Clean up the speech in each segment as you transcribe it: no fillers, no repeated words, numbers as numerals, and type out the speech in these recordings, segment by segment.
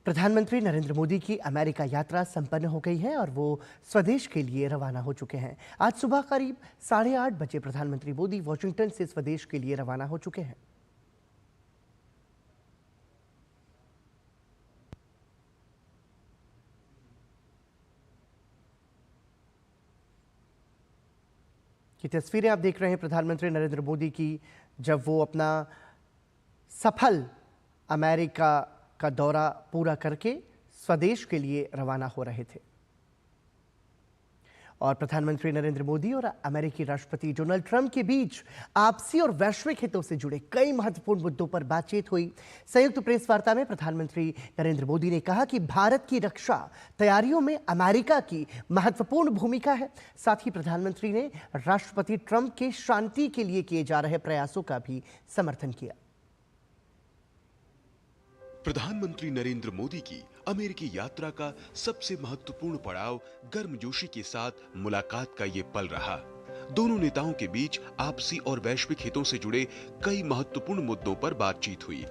प्रधानमंत्री नरेंद्र मोदी की अमेरिका यात्रा संपन्न हो गई है और वो स्वदेश के लिए रवाना हो चुके हैं। आज सुबह करीब 8:30 बजे प्रधानमंत्री मोदी वॉशिंगटन से स्वदेश के लिए रवाना हो चुके हैं। ये तस्वीरें आप देख रहे हैं प्रधानमंत्री नरेंद्र मोदी की, जब वो अपना सफल अमेरिका का दौरा पूरा करके स्वदेश के लिए रवाना हो रहे थे। और प्रधानमंत्री नरेंद्र मोदी और अमेरिकी राष्ट्रपति डोनाल्ड ट्रंप के बीच आपसी और वैश्विक हितों से जुड़े कई महत्वपूर्ण मुद्दों पर बातचीत हुई। संयुक्त प्रेस वार्ता में प्रधानमंत्री नरेंद्र मोदी ने कहा कि भारत की रक्षा तैयारियों में अमेरिका की महत्वपूर्ण भूमिका है। साथ ही प्रधानमंत्री ने राष्ट्रपति ट्रंप के शांति के लिए किए जा रहे प्रयासों का भी समर्थन किया। प्रधानमंत्री नरेंद्र मोदी की अमेरिकी यात्रा का सबसे महत्वपूर्ण पड़ाव गर्मजोशी के साथ मुलाकात का ये पल रहा। दोनों नेताओं के बीच आपसी और वैश्विक हितों से जुड़े कई महत्वपूर्ण मुद्दों पर बातचीत हुई।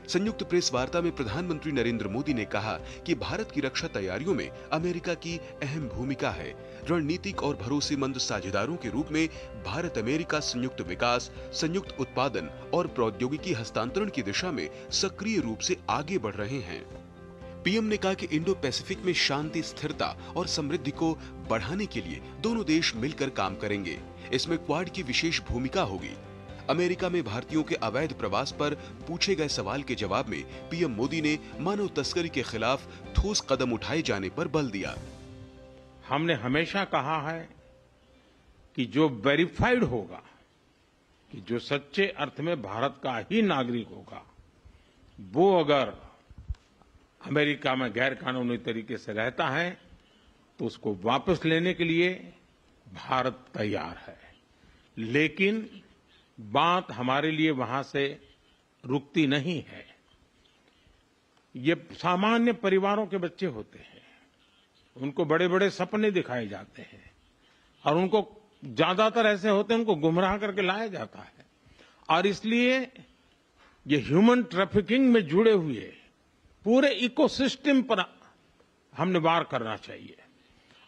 संयुक्त प्रेस वार्ता में प्रधानमंत्री नरेंद्र मोदी ने कहा कि भारत की रक्षा तैयारियों में अमेरिका की अहम भूमिका है। रणनीतिक और भरोसेमंद साझेदारों के रूप में भारत अमेरिका संयुक्त विकास, संयुक्त उत्पादन और प्रौद्योगिकी हस्तांतरण की दिशा में सक्रिय रूप से आगे बढ़ रहे हैं। पीएम ने कहा कि इंडो पैसिफिक में शांति, स्थिरता और समृद्धि को बढ़ाने के लिए दोनों देश मिलकर काम करेंगे। इसमें क्वाड की विशेष भूमिका होगी। अमेरिका में भारतीयों के अवैध प्रवास पर पूछे गए सवाल के जवाब में पीएम मोदी ने मानव तस्करी के खिलाफ ठोस कदम उठाए जाने पर बल दिया। हमने हमेशा कहा है कि जो वेरीफाइड होगा, कि जो सच्चे अर्थ में भारत का ही नागरिक होगा, वो अगर अमेरिका में गैर कानूनी तरीके से रहता है तो उसको वापस लेने के लिए भारत तैयार है। लेकिन बात हमारे लिए वहां से रुकती नहीं है। ये सामान्य परिवारों के बच्चे होते हैं, उनको बड़े बड़े सपने दिखाए जाते हैं और उनको ज्यादातर ऐसे होते हैं उनको गुमराह करके लाया जाता है। और इसलिए ये ह्यूमन ट्रैफिकिंग में जुड़े हुए पूरे इकोसिस्टम पर हमने वार करना चाहिए।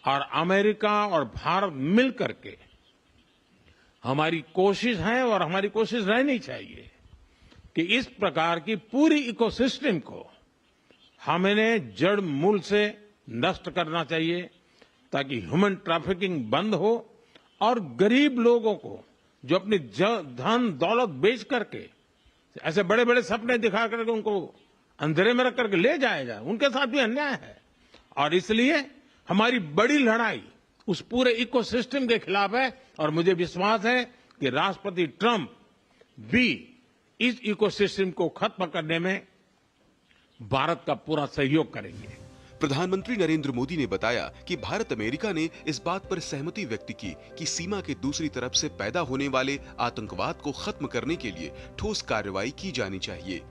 और अमेरिका और भारत मिल करके हमारी कोशिश है और हमारी कोशिश रहनी चाहिए कि इस प्रकार की पूरी इकोसिस्टम को हमें जड़ मूल से नष्ट करना चाहिए, ताकि ह्यूमन ट्रैफिकिंग बंद हो और गरीब लोगों को जो अपनी धन दौलत बेच करके ऐसे बड़े बड़े सपने दिखा करके उनको अंधेरे में रख करके ले जाया जाए, उनके साथ भी अन्याय है। और इसलिए हमारी बड़ी लड़ाई उस पूरे इकोसिस्टम के खिलाफ है। और मुझे विश्वास है कि राष्ट्रपति ट्रंप भी इस इकोसिस्टम को खत्म करने में भारत का पूरा सहयोग करेंगे। प्रधानमंत्री नरेंद्र मोदी ने बताया कि भारत अमेरिका ने इस बात पर सहमति व्यक्त की कि सीमा के दूसरी तरफ से पैदा होने वाले आतंकवाद को खत्म करने के लिए ठोस कार्रवाई की जानी चाहिए।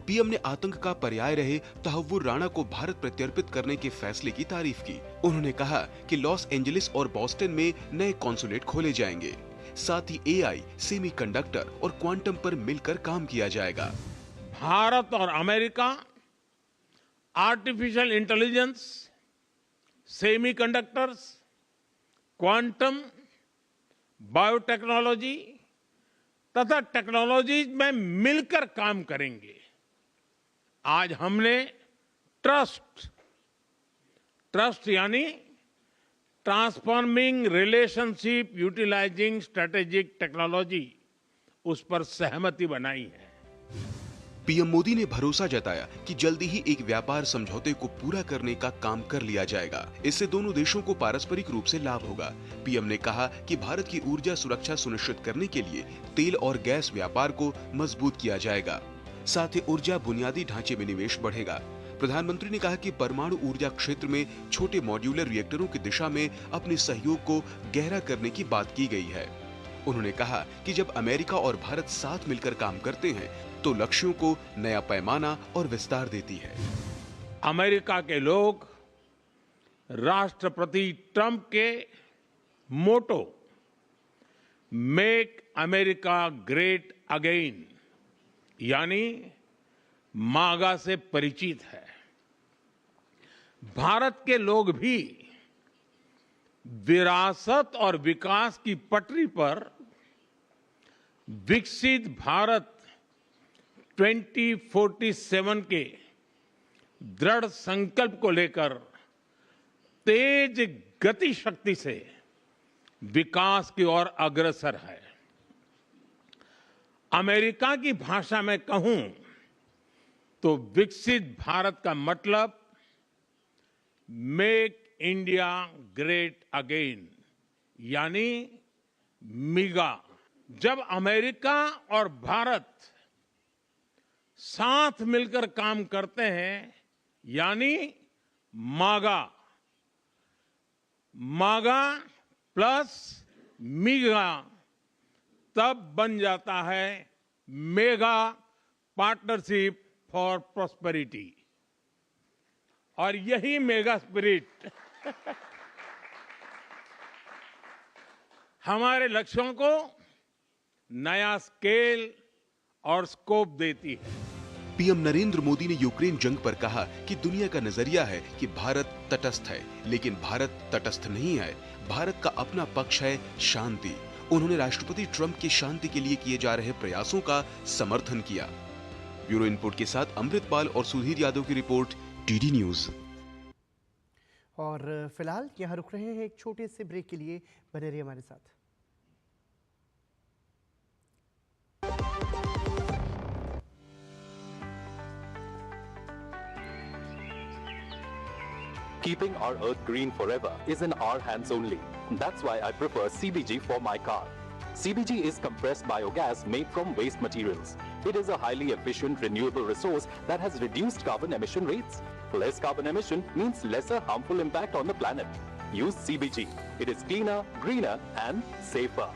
पीएम ने आतंक का पर्याय रहे तहव्वुर राणा को भारत प्रत्यर्पित करने के फैसले की तारीफ की। उन्होंने कहा कि लॉस एंजलिस और बॉस्टन में नए कॉन्सुलेट खोले जाएंगे। साथ ही एआई, सेमीकंडक्टर और क्वांटम पर मिलकर काम किया जाएगा। भारत और America artificial intelligence, semiconductors, quantum, biotechnology तथा टेक्नोलॉजी में मिलकर काम करेंगे। आज हमने ट्रस्ट यानी transforming relationship utilising strategic technology, उस पर सहमति बनाई है। पीएम मोदी ने भरोसा जताया कि जल्दी ही एक व्यापार समझौते को पूरा करने का काम कर लिया जाएगा। इससे दोनों देशों को पारस्परिक रूप से लाभ होगा। पीएम ने कहा कि भारत की ऊर्जा सुरक्षा सुनिश्चित करने के लिए तेल और गैस व्यापार को मजबूत किया जाएगा। साथ ही ऊर्जा बुनियादी ढांचे में निवेश बढ़ेगा। प्रधानमंत्री ने कहा कि परमाणु ऊर्जा क्षेत्र में छोटे मॉड्यूलर रिएक्टरों की दिशा में अपने सहयोग को गहरा करने की बात की गई है। उन्होंने कहा कि जब अमेरिका और भारत साथ मिलकर काम करते हैं तो लक्ष्यों को नया पैमाना और विस्तार देती है। अमेरिका के लोग राष्ट्रपति ट्रंप के मोटो मेक अमेरिका ग्रेट अगेन यानी मागा से परिचित है। भारत के लोग भी विरासत और विकास की पटरी पर विकसित भारत 2047 के दृढ़ संकल्प को लेकर तेज गति शक्ति से विकास की ओर अग्रसर है। अमेरिका की भाषा में कहूं तो विकसित भारत का मतलब मेक इंडिया ग्रेट अगेन यानी मीगा। जब अमेरिका और भारत साथ मिलकर काम करते हैं यानी मागा, मागा प्लस मीगा, तब बन जाता है मेगा पार्टनरशिप फॉर प्रॉस्पेरिटी। और यही मेगा स्पिरिट हमारे लक्ष्यों को नया स्केल और स्कोप देती है। पीएम नरेंद्र मोदी ने यूक्रेन जंग पर कहा कि दुनिया का नजरिया है कि भारत तटस्थ है, लेकिन भारत तटस्थ नहीं है। भारत का अपना पक्ष है शांति। उन्होंने राष्ट्रपति ट्रंप के शांति के लिए किए जा रहे प्रयासों का समर्थन किया। ब्यूरो इनपुट के साथ अमृतपाल और सुधीर यादव की रिपोर्ट, टीडी न्यूज। और फिलहाल यहाँ रुक रहे हैं एक छोटे से ब्रेक के लिए, बने रहिए हमारे साथ। Keeping our earth green forever is in our hands only. That's why I prefer CBG for my car. CBG is compressed biogas made from waste materials. It is a highly efficient renewable resource that has reduced carbon emission rates. Less carbon emission means lesser harmful impact on the planet. Use CBG. It is cleaner, greener and safer.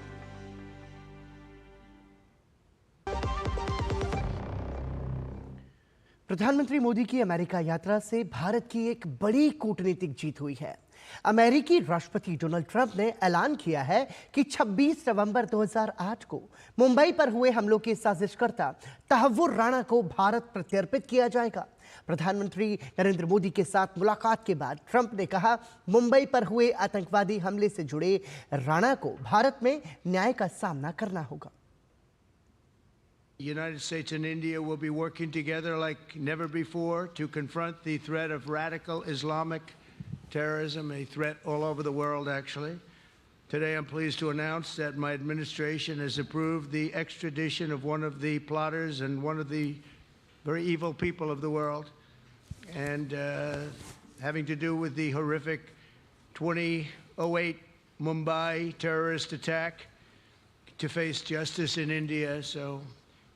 प्रधानमंत्री मोदी की America यात्रा से भारत की एक बड़ी कूटनीतिक जीत हुई है। अमेरिकी राष्ट्रपति डोनाल्ड ट्रंप ने ऐलान किया है कि 26 नवंबर 2008 को मुंबई पर हुए हमलों के साजिशकर्ता तहव्वुर राणा को भारत प्रत्यर्पित किया जाएगा। प्रधानमंत्री नरेंद्र मोदी के साथ मुलाकात के बाद ट्रंप ने कहा, मुंबई पर हुए आतंकवादी हमले से जुड़े राणा को भारत में न्याय का सामना करना होगा। The United States and India will be working together like never before to confront the threat of radical Islamic terrorism, a threat all over the world, actually. Today, I'm pleased to announce that my administration has approved the extradition of one of the plotters and one of the very evil people of the world, and having to do with the horrific 2008 Mumbai terrorist attack, to face justice in India. So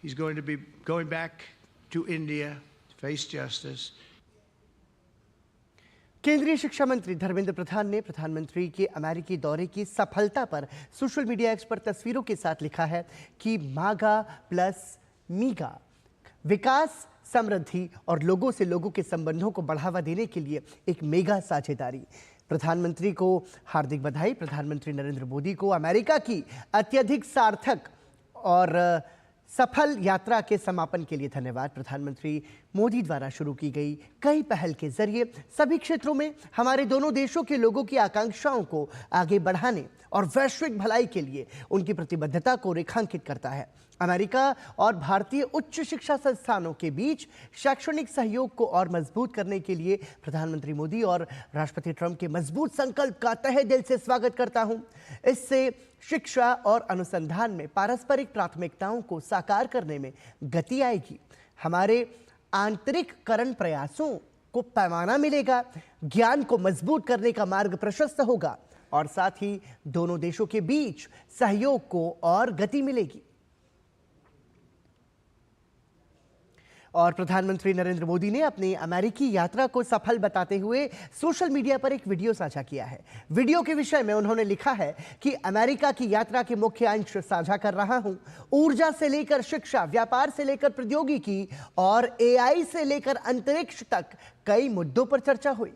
he's going to be going back to India to face justice. केंद्रीय शिक्षा मंत्री धर्मेंद्र प्रधान ने प्रधानमंत्री के अमेरिकी दौरे की सफलता पर सोशल मीडिया एक्स पर तस्वीरों के साथ लिखा है कि मागा प्लस मीगा, विकास, समृद्धि और लोगों से लोगों के संबंधों को बढ़ावा देने के लिए एक मेगा साझेदारी। प्रधानमंत्री को हार्दिक बधाई। प्रधानमंत्री नरेंद्र मोदी को अमेरिका की अत्यधिक सार्थक और सफल यात्रा के समापन के लिए धन्यवाद। प्रधानमंत्री मोदी द्वारा शुरू की गई कई पहल के जरिए सभी क्षेत्रों में हमारे दोनों देशों के लोगों की आकांक्षाओं को आगे बढ़ाने और वैश्विक भलाई के लिए उनकी प्रतिबद्धता को रेखांकित करता है। अमेरिका और भारतीय उच्च शिक्षा संस्थानों के बीच शैक्षणिक सहयोग को और मजबूत करने के लिए प्रधानमंत्री मोदी और राष्ट्रपति ट्रंप के मजबूत संकल्प का तहे दिल से स्वागत करता हूं। इससे शिक्षा और अनुसंधान में पारस्परिक प्राथमिकताओं को साकार करने में गति आएगी। हमारे आंतरिककरण प्रयासों को पैमाना मिलेगा, ज्ञान को मजबूत करने का मार्ग प्रशस्त होगा और साथ ही दोनों देशों के बीच सहयोग को और गति मिलेगी। और प्रधानमंत्री नरेंद्र मोदी ने अपनी अमेरिकी यात्रा को सफल बताते हुए सोशल मीडिया पर एक वीडियो साझा किया है। वीडियो के विषय में उन्होंने लिखा है कि अमेरिका की यात्रा के मुख्य अंश साझा कर रहा हूं। ऊर्जा से लेकर शिक्षा, व्यापार से लेकर प्रौद्योगिकी और एआई से लेकर अंतरिक्ष तक कई मुद्दों पर चर्चा हुई।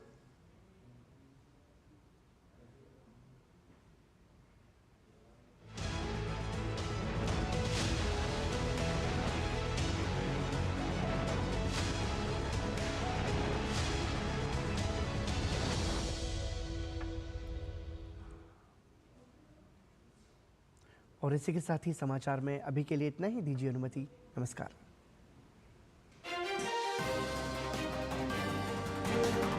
और इसी के साथ ही समाचार में अभी के लिए इतना ही। दीजिए अनुमति। नमस्कार।